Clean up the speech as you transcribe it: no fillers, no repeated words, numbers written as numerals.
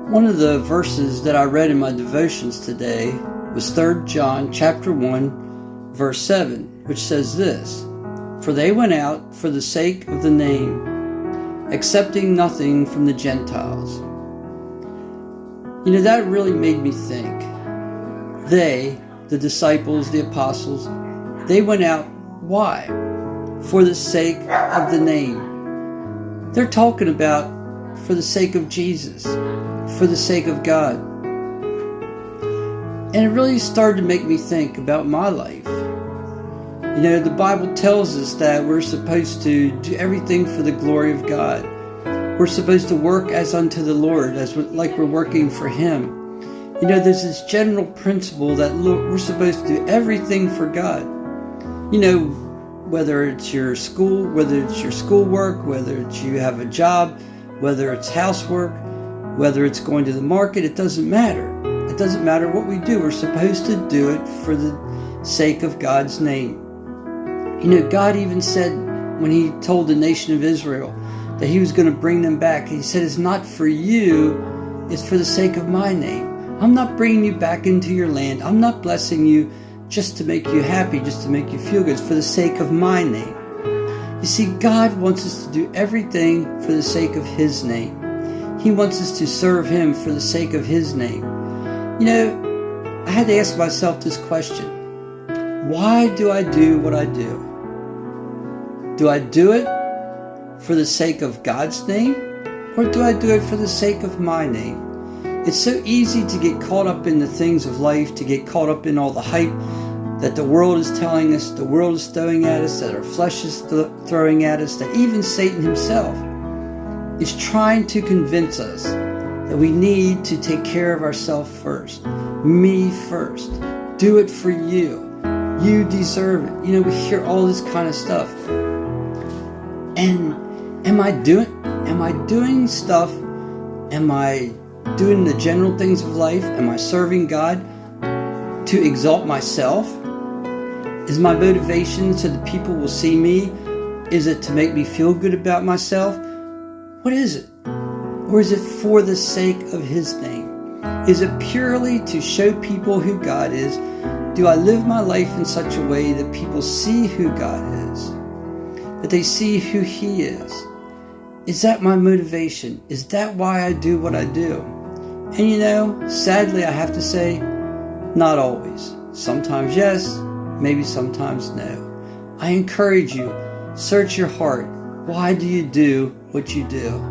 One of the verses that I read in my devotions today was 3 John chapter 1, verse 7, which says this: "For they went out for the sake of the name, accepting nothing from the Gentiles." You know, that really made me think. They, the disciples, the apostles, they went out, why? For the sake of the name. They're talking about for the sake of Jesus, for the sake of God. And it really started to make me think about my life. You know, the Bible tells us that we're supposed to do everything for the glory of God. We're supposed to work as unto the Lord, like we're working for Him. You know, there's this general principle that we're supposed to do everything for God. You know, whether it's your school, whether it's your schoolwork, whether it's you have a job, whether it's housework, whether it's going to the market, it doesn't matter. It doesn't matter what we do. We're supposed to do it for the sake of God's name. You know, God even said when He told the nation of Israel that He was going to bring them back, He said, "It's not for you, it's for the sake of my name. I'm not bringing you back into your land. I'm not blessing you just to make you happy, just to make you feel good. It's for the sake of my name." You see, God wants us to do everything for the sake of His name. He wants us to serve Him for the sake of His name. You know, I had to ask myself this question: why do I do what I do? Do I do it for the sake of God's name, or do I do it for the sake of my name? It's so easy to get caught up in the things of life, to get caught up in all the hype that the world is telling us, the world is throwing at us, that our flesh is throwing at us, that even Satan himself is trying to convince us that we need to take care of ourselves first. Me first. Do it for you. You deserve it. You know, we hear all this kind of stuff. And am I doing stuff? Am I doing the general things of life? Am I serving God to exalt myself? Is my motivation so that people will see me? Is it to make me feel good about myself? What is it? Or is it for the sake of His name? Is it purely to show people who God is? Do I live my life in such a way that people see who God is? That they see who He is? Is that my motivation? Is that why I do what I do? And you know, sadly I have to say, not always. Sometimes yes, maybe sometimes no. I encourage you, search your heart. Why do you do what you do?